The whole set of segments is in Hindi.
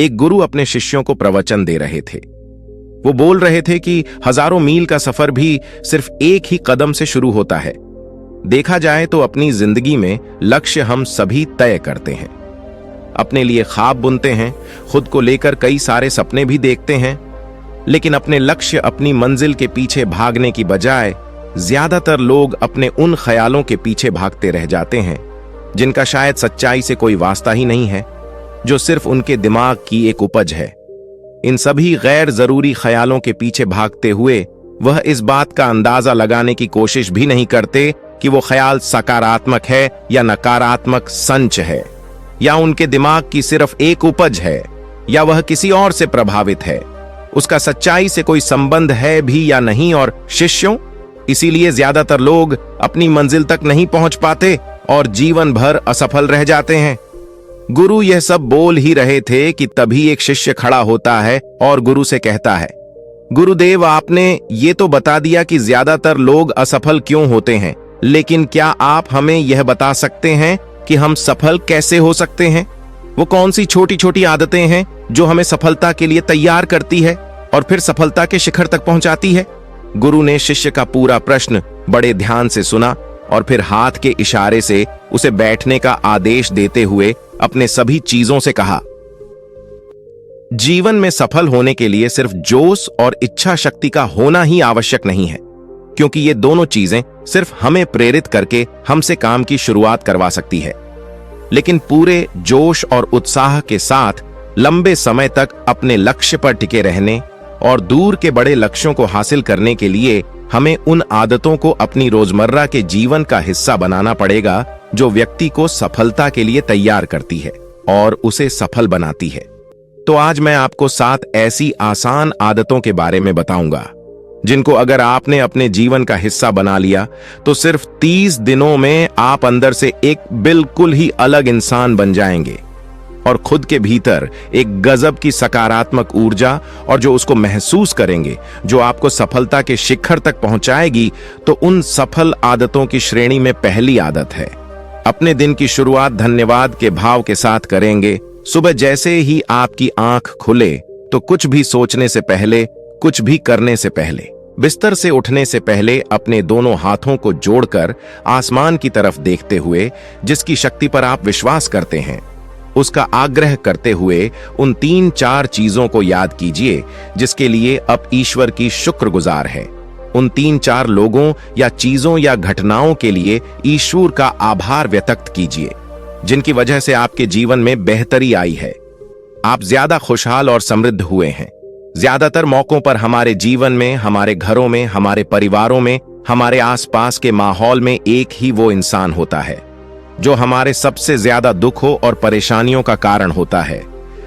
एक गुरु अपने शिष्यों को प्रवचन दे रहे थे। वो बोल रहे थे कि हजारों मील का सफर भी सिर्फ एक ही कदम से शुरू होता है। देखा जाए तो अपनी जिंदगी में लक्ष्य हम सभी तय करते हैं, अपने लिए ख्वाब बुनते हैं, खुद को लेकर कई सारे सपने भी देखते हैं, लेकिन अपने लक्ष्य, अपनी मंजिल के पीछे भागने की बजाय ज्यादातर लोग अपने उन ख्यालों के पीछे भागते रह जाते हैं जिनका शायद सच्चाई से कोई वास्ता ही नहीं है, जो सिर्फ उनके दिमाग की एक उपज है। इन सभी गैर जरूरी ख्यालों के पीछे भागते हुए वह इस बात का अंदाजा लगाने की कोशिश भी नहीं करते कि वो ख्याल सकारात्मक है या नकारात्मक संच है, या उनके दिमाग की सिर्फ एक उपज है, या वह किसी और से प्रभावित है, उसका सच्चाई से कोई संबंध है भी या नहीं। और शिष्यों, इसीलिए ज्यादातर लोग अपनी मंजिल तक नहीं पहुंच पाते और जीवन भर असफल रह जाते हैं। गुरु यह सब बोल ही रहे थे कि तभी एक शिष्य खड़ा होता है और गुरु से कहता है, गुरुदेव, आपने ये तो बता दिया कि ज्यादातर लोग असफल क्यों होते हैं, लेकिन क्या आप हमें यह बता सकते हैं कि हम सफल कैसे हो सकते हैं? वो कौन सी छोटी छोटी आदतें हैं जो हमें सफलता के लिए तैयार करती है और फिर सफलता के शिखर तक पहुंचाती है? गुरु ने शिष्य का पूरा प्रश्न बड़े ध्यान से सुना और फिर हाथ के इशारे से उसे बैठने का आदेश देते हुए अपने सभी चीजों से कहा, जीवन में सफल होने के लिए सिर्फ जोश और इच्छा शक्ति का होना ही आवश्यक नहीं है, क्योंकि ये दोनों चीजें सिर्फ हमें प्रेरित करके हमसे काम की शुरुआत करवा सकती है। लेकिन पूरे जोश और उत्साह के साथ लंबे समय तक अपने लक्ष्य पर टिके रहने और दूर के बड़े लक्ष्यों को हासिल करने के लिए हमें उन आदतों को अपनी रोजमर्रा के जीवन का हिस्सा बनाना पड़ेगा जो व्यक्ति को सफलता के लिए तैयार करती है और उसे सफल बनाती है। तो आज मैं आपको 7 ऐसी आसान आदतों के बारे में बताऊंगा जिनको अगर आपने अपने जीवन का हिस्सा बना लिया तो सिर्फ 30 दिनों में आप अंदर से एक बिल्कुल ही अलग इंसान बन जाएंगे और खुद के भीतर एक गजब की सकारात्मक ऊर्जा और जो उसको महसूस करेंगे, जो आपको सफलता के शिखर तक पहुंचाएगी। तो उन सफल आदतों की श्रेणी में पहली आदत है, अपने दिन की शुरुआत धन्यवाद के भाव के साथ करेंगे। सुबह जैसे ही आपकी आंख खुले तो कुछ भी सोचने से पहले, कुछ भी करने से पहले, बिस्तर से उठने से पहले अपने दोनों हाथों को जोड़कर आसमान की तरफ देखते हुए, जिसकी शक्ति पर आप विश्वास करते हैं, उसका आग्रह करते हुए उन 3-4 चीजों को याद कीजिए जिसके लिए अब ईश्वर की शुक्रगुजार है। उन 3-4 लोगों या चीजों या घटनाओं के लिए ईश्वर का आभार व्यक्त कीजिए जिनकी वजह से आपके जीवन में बेहतरी आई है, आप ज्यादा खुशहाल और समृद्ध हुए हैं। ज्यादातर मौकों पर हमारे जीवन में, हमारे घरों में, हमारे परिवारों में, हमारे आसपास के माहौल में एक ही वो इंसान होता है जो हमारे सबसे ज्यादा दुखों और परेशानियों का कारण होता है।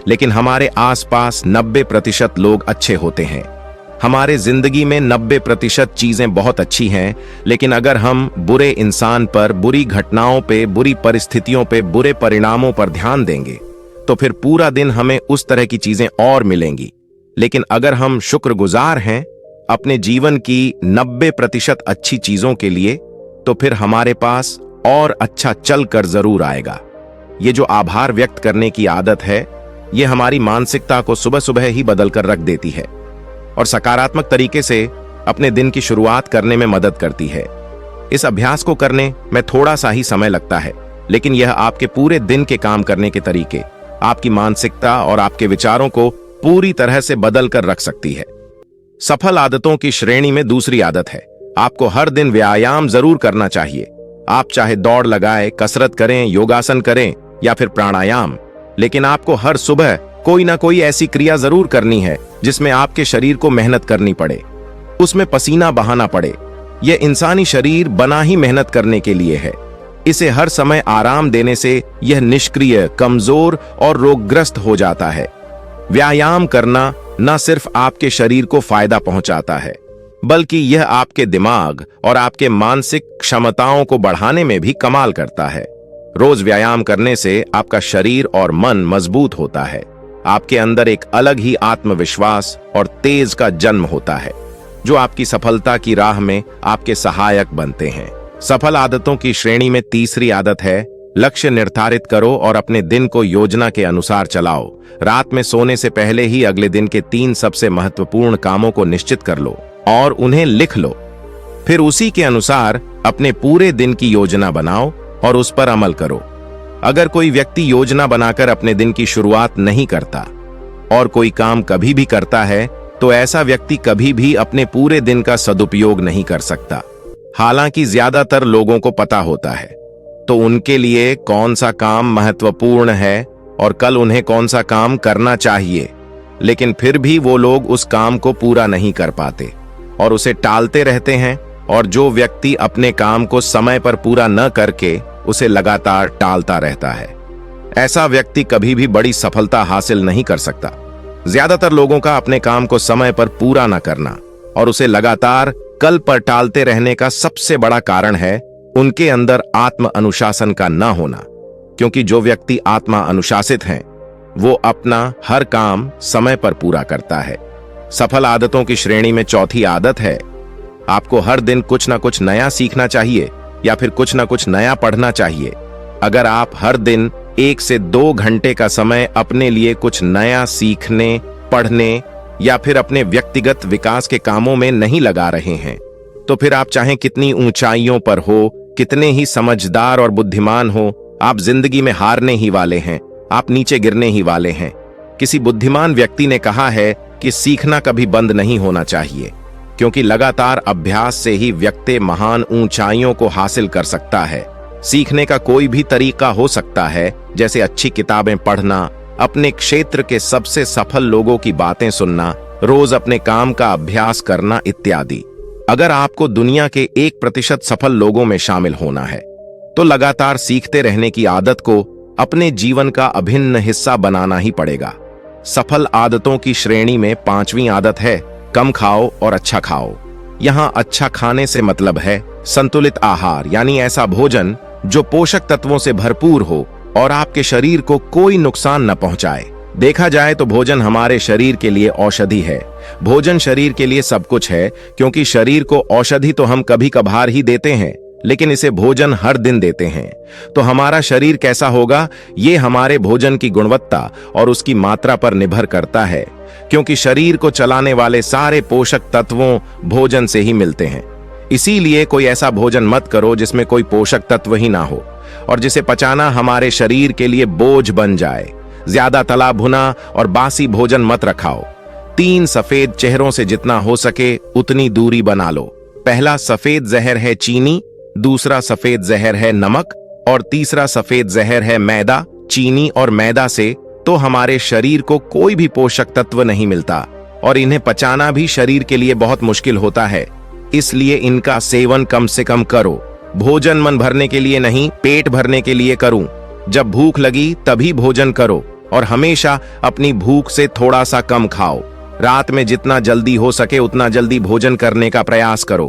लेकिन हमारे आसपास 90% लोग अच्छे होते हैं। हमारे जिंदगी में 90% चीजें बहुत अच्छी हैं, लेकिन अगर हम बुरे इंसान पर, बुरी घटनाओं पे, बुरी परिस्थितियों पे, बुरे परिणामों पर ध्यान देंगे तो फिर पूरा दिन हमें उस तरह की चीजें और मिलेंगी। लेकिन अगर हम शुक्रगुजार हैं अपने जीवन की 90% अच्छी चीजों के लिए, तो फिर हमारे पास और अच्छा चल कर जरूर आएगा। ये जो आभार व्यक्त करने की आदत है, ये हमारी मानसिकता को सुबह सुबह ही बदल कर रख देती है और सकारात्मक तरीके से अपने दिन की शुरुआत करने में मदद करती है। इस अभ्यास को करने में थोड़ा सा ही समय लगता है, लेकिन यह आपके पूरे दिन के काम करने के तरीके, आपकी मानसिकता और आपके विचारों को पूरी तरह से बदल कर रख सकती है। सफल आदतों की श्रेणी में दूसरी आदत है, आपको हर दिन व्यायाम जरूर करना चाहिए। आप चाहे दौड़ लगाएं, कसरत करें, योगासन करें या फिर प्राणायाम, लेकिन आपको हर सुबह कोई ना कोई ऐसी क्रिया जरूर करनी है जिसमें आपके शरीर को मेहनत करनी पड़े, उसमें पसीना बहाना पड़े। यह इंसानी शरीर बना ही मेहनत करने के लिए है। इसे हर समय आराम देने से यह निष्क्रिय, कमजोर और रोगग्रस्त हो जाता है। व्यायाम करना न सिर्फ आपके शरीर को फायदा पहुंचाता है, बल्कि यह आपके दिमाग और आपके मानसिक क्षमताओं को बढ़ाने में भी कमाल करता है। रोज व्यायाम करने से आपका शरीर और मन मजबूत होता है। आपके अंदर एक अलग ही आत्मविश्वास और तेज का जन्म होता है जो आपकी सफलता की राह में आपके सहायक बनते हैं। सफल आदतों की श्रेणी में तीसरी आदत है, लक्ष्य निर्धारित करो और अपने दिन को योजना के अनुसार चलाओ। रात में सोने से पहले ही अगले दिन के 3 सबसे महत्वपूर्ण कामों को निश्चित कर लो और उन्हें लिख लो। फिर उसी के अनुसार अपने पूरे दिन की योजना बनाओ और उस पर अमल करो। अगर कोई व्यक्ति योजना बनाकर अपने दिन की शुरुआत नहीं करता और कोई काम कभी भी करता है, तो ऐसा व्यक्ति कभी भी अपने पूरे दिन का सदुपयोग नहीं कर सकता। हालांकि ज्यादातर लोगों को पता होता है तो उनके लिए कौन सा काम महत्वपूर्ण है और कल उन्हें कौन सा काम करना चाहिए, लेकिन फिर भी वो लोग उस काम को पूरा नहीं कर पाते और उसे टालते रहते हैं। और जो व्यक्ति अपने काम को समय पर पूरा न करके उसे लगातार टालता रहता है, ऐसा व्यक्ति कभी भी बड़ी सफलता हासिल नहीं कर सकता। ज्यादातर लोगों का अपने काम को समय पर पूरा न करना और उसे लगातार कल पर टालते रहने का सबसे बड़ा कारण है उनके अंदर आत्म अनुशासन का न होना। क्योंकि जो व्यक्ति आत्मा अनुशासित हैं, वो अपना हर काम समय पर पूरा करता है। सफल आदतों की श्रेणी में चौथी आदत है, आपको हर दिन कुछ ना कुछ नया सीखना चाहिए या फिर कुछ ना कुछ नया पढ़ना चाहिए। अगर आप हर दिन 1 से 2 घंटे का समय अपने लिए कुछ नया सीखने, पढ़ने या फिर अपने व्यक्तिगत विकास के कामों में नहीं लगा रहे हैं, तो फिर आप चाहे कितनी ऊंचाइयों पर हो, कितने ही समझदार और बुद्धिमान हो, आप जिंदगी में हारने ही वाले हैं, आप नीचे गिरने ही वाले हैं। किसी बुद्धिमान व्यक्ति ने कहा है कि सीखना कभी बंद नहीं होना चाहिए, क्योंकि लगातार अभ्यास से ही व्यक्ति महान ऊंचाइयों को हासिल कर सकता है। सीखने का कोई भी तरीका हो सकता है, जैसे अच्छी किताबें पढ़ना, अपने क्षेत्र के सबसे सफल लोगों की बातें सुनना, रोज अपने काम का अभ्यास करना इत्यादि। अगर आपको दुनिया के 1% सफल लोगों में शामिल होना है, तो लगातार सीखते रहने की आदत को अपने जीवन का अभिन्न हिस्सा बनाना ही पड़ेगा। सफल आदतों की श्रेणी में 5वीं आदत है, कम खाओ और अच्छा खाओ। यहाँ अच्छा खाने से मतलब है संतुलित आहार, यानी ऐसा भोजन जो पोषक तत्वों से भरपूर हो और आपके शरीर को कोई नुकसान न पहुंचाए। देखा जाए तो भोजन हमारे शरीर के लिए औषधि है। भोजन शरीर के लिए सब कुछ है, क्योंकि शरीर को औषधि तो हम कभी कभार ही देते हैं, लेकिन इसे भोजन हर दिन देते हैं। तो हमारा शरीर कैसा होगा, ये हमारे भोजन की गुणवत्ता और उसकी मात्रा पर निर्भर करता है, क्योंकि शरीर को चलाने वाले सारे पोषक तत्वों भोजन से ही मिलते हैं। इसीलिए कोई ऐसा भोजन मत करो जिसमें कोई पोषक तत्व ही ना हो और जिसे पचाना हमारे शरीर के लिए बोझ बन जाए। ज्यादा तला भुना और बासी भोजन मत रखाओ। 3 सफेद चेहरों से जितना हो सके उतनी दूरी बना लो। पहला सफेद जहर है चीनी, दूसरा सफेद जहर है नमक और तीसरा सफेद जहर है मैदा। चीनी और मैदा से तो हमारे शरीर को कोई भी पोषक तत्व नहीं मिलता और इन्हें पचाना भी शरीर के लिए बहुत मुश्किल होता है, इसलिए इनका सेवन कम से कम करो। भोजन मन भरने के लिए नहीं, पेट भरने के लिए करूं। जब भूख लगी तभी भोजन करो और हमेशा अपनी भूख से थोड़ा सा कम खाओ। रात में जितना जल्दी हो सके उतना जल्दी भोजन करने का प्रयास करो।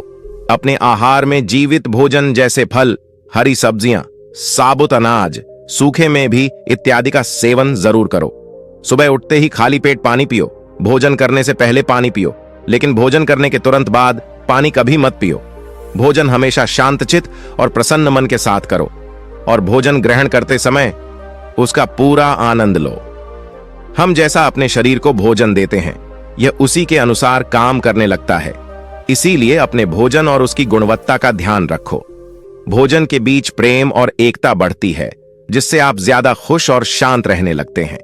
अपने आहार में जीवित भोजन जैसे फल, हरी सब्जियां, साबुत अनाज, सूखे में भी इत्यादि का सेवन जरूर करो। सुबह उठते ही खाली पेट पानी पियो। भोजन करने से पहले पानी पियो, लेकिन भोजन करने के तुरंत बाद पानी कभी मत पियो। भोजन हमेशा शांतचित्त और प्रसन्न मन के साथ करो और भोजन ग्रहण करते समय उसका पूरा आनंद लो। हम जैसा अपने शरीर को भोजन देते हैं, यह उसी के अनुसार काम करने लगता है। इसीलिए अपने भोजन और उसकी गुणवत्ता का ध्यान रखो। भोजन के बीच प्रेम और एकता बढ़ती है, जिससे आप ज्यादा खुश और शांत रहने लगते हैं।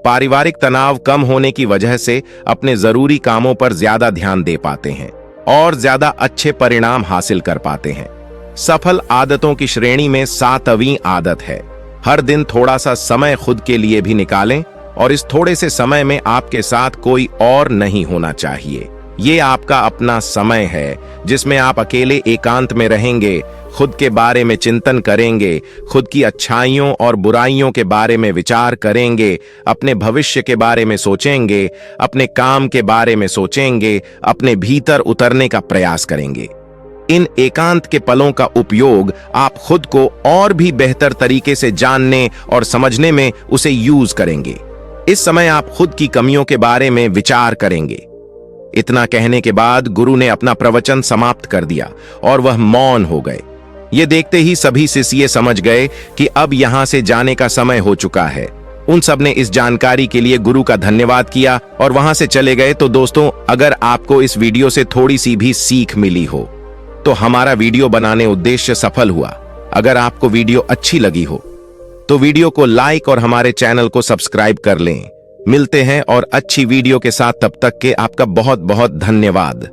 पारिवारिक तनाव कम होने की वजह से अपने जरूरी कामों पर ज्यादा ध्यान दे पाते हैं और ज्यादा अच्छे परिणाम हासिल कर पाते हैं। सफल आदतों की श्रेणी में 7वीं आदत है, हर दिन थोड़ा सा समय खुद के लिए भी निकालें और इस थोड़े से समय में आपके साथ कोई और नहीं होना चाहिए। ये आपका अपना समय है, जिसमें आप अकेले एकांत में रहेंगे, खुद के बारे में चिंतन करेंगे, खुद की अच्छाइयों और बुराइयों के बारे में विचार करेंगे, अपने भविष्य के बारे में सोचेंगे, अपने काम के बारे में सोचेंगे, अपने भीतर उतरने का प्रयास करेंगे। इन एकांत के पलों का उपयोग आप खुद को और भी बेहतर तरीके से जानने और समझने में उसे यूज करेंगे। इस समय आप खुद की कमियों के बारे में विचार करेंगे। इतना कहने के बाद गुरु ने अपना प्रवचन समाप्त कर दिया और वह मौन हो गए। ये देखते ही सभी शिष्य समझ गए कि अब यहां से जाने का समय हो चुका है। उन सब ने इस जानकारी के लिए गुरु का धन्यवाद किया और वहां से चले गए। तो दोस्तों, अगर आपको इस वीडियो से थोड़ी सी भी सीख मिली हो तो हमारा वीडियो बनाने उद्देश्य सफल हुआ। अगर आपको वीडियो अच्छी लगी हो तो वीडियो को लाइक और हमारे चैनल को सब्सक्राइब कर लें। मिलते हैं और अच्छी वीडियो के साथ, तब तक के आपका बहुत बहुत धन्यवाद।